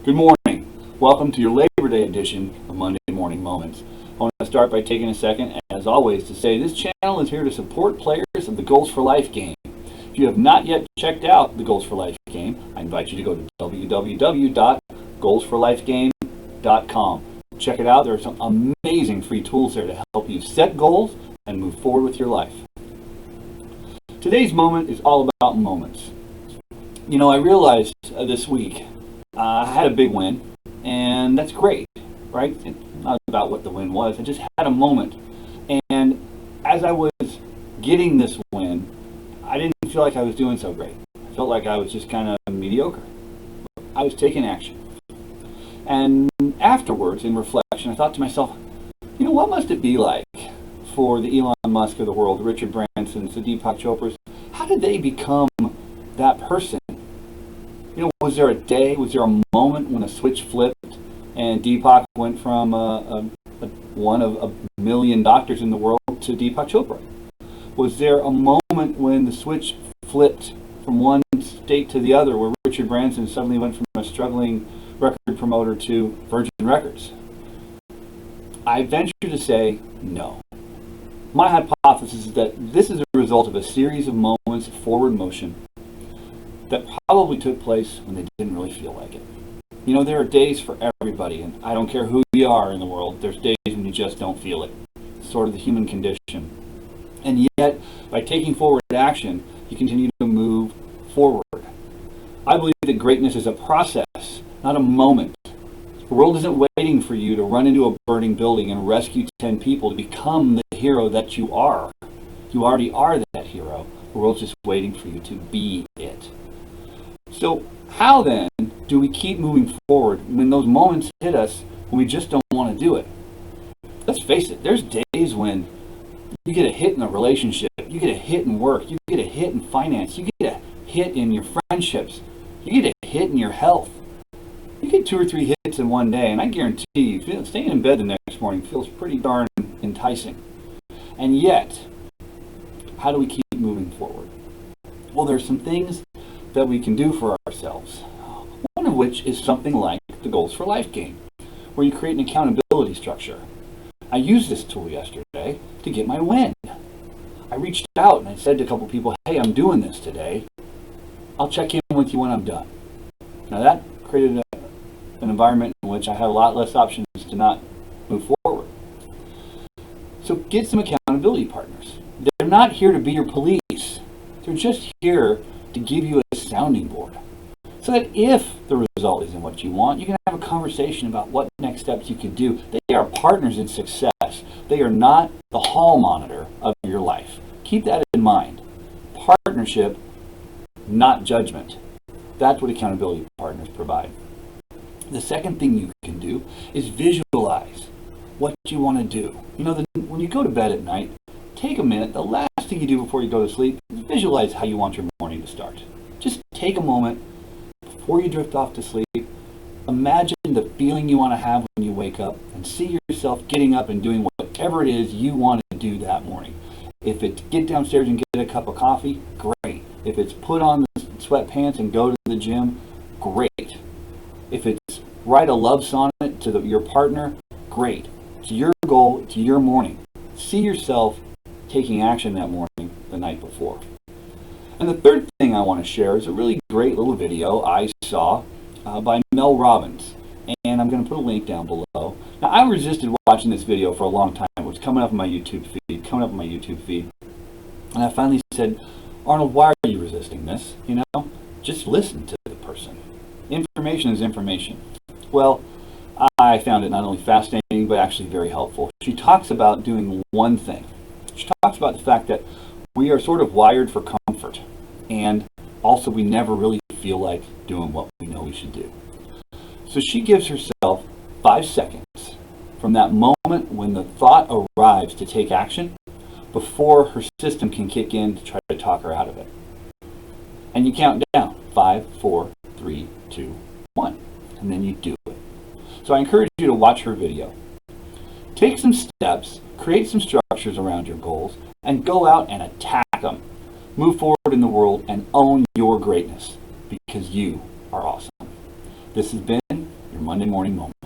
Good morning. Welcome to your Labor Day edition of Monday Morning Moments. I want to start by taking a second, as always, to say this channel is here to support players of the Goals for Life game. If you have not yet checked out the Goals for Life game, I invite you to go to www.goalsforlifegame.com. Check it out. There are some amazing free tools there to help you set goals and move forward with your life. Today's moment is all about moments. You know, I realized this week I had a big win, and that's great, right? It's not about what the win was. I just had a moment. And as I was getting this win, I didn't feel like I was doing so great. I felt like I was just kind of mediocre. I was taking action. And afterwards, in reflection, I thought to myself, you know, what must it be like for the Elon Musk of the world, the Richard Bransons, the Deepak Chopras? How did they become that person? You know, was there a day, was there a moment when a switch flipped and Deepak went from one of a million doctors in the world to Deepak Chopra? Was there a moment when the switch flipped from one state to the other where Richard Branson suddenly went from a struggling record promoter to Virgin Records? I venture to say no. My hypothesis is that this is a result of a series of moments of forward motion that probably took place when they didn't really feel like it. You know, there are days for everybody, and I don't care who you are in the world, there's days when you just don't feel it. It's sort of the human condition. And yet, by taking forward action, you continue to move forward. I believe that greatness is a process, not a moment. The world isn't waiting for you to run into a burning building and rescue 10 people to become the hero that you are. You already are that hero. The world's just waiting for you to be it. So how then do we keep moving forward when those moments hit us when we just don't want to do it? Let's face it, there's days when you get a hit in a relationship, you get a hit in work, you get a hit in finance, you get a hit in your friendships, you get a hit in your health. You get 2 or 3 hits in one day, and I guarantee you, staying in bed the next morning feels pretty darn enticing. And yet, how do we keep moving forward? Well, there's some things that we can do for ourselves. One of which is something like the Goals for Life game, where you create an accountability structure. I used this tool yesterday to get my win. I reached out and I said to a couple people, hey, I'm doing this today. I'll check in with you when I'm done. Now that created an environment in which I had a lot less options to not move forward. So get some accountability partners. They're not here to be your police. They're just here to give you a sounding board, so that if the result isn't what you want, you can have a conversation about what next steps you can do. They are partners in success. They are not the hall monitor of your life. Keep that in mind. Partnership, not judgment. That's what accountability partners provide. The second thing you can do is visualize what you want to do. You know, when you go to bed at night, take a minute. The last thing you do before you go to sleep is visualize how you want your morning to start. Just take a moment before you drift off to sleep. Imagine the feeling you want to have when you wake up, and see yourself getting up and doing whatever it is you want to do that morning. If it's get downstairs and get a cup of coffee, great. If it's put on the sweatpants and go to the gym, great. If it's write a love sonnet to your partner, great. It's your goal, it's your morning. See yourself taking action that morning the night before. And the third thing I want to share is a really great little video I saw by Mel Robbins. And I'm going to put a link down below. Now, I resisted watching this video for a long time. It was coming up on my YouTube feed. And I finally said, Arnold, why are you resisting this? You know, just listen to the person. Information is information. Well, I found it not only fascinating, but actually very helpful. She talks about doing one thing. She talks about the fact that we are sort of wired for comfort, and also we never really feel like doing what we know we should do. So she gives herself 5 seconds from that moment when the thought arrives to take action before her system can kick in to try to talk her out of it. And you count down 5, 4, 3, 2, 1, and then you do it. So I encourage you to watch her video. Take some steps, create some structures around your goals, and go out and attack them. Move forward in the world and own your greatness, because you are awesome. This has been Monday Morning Moment.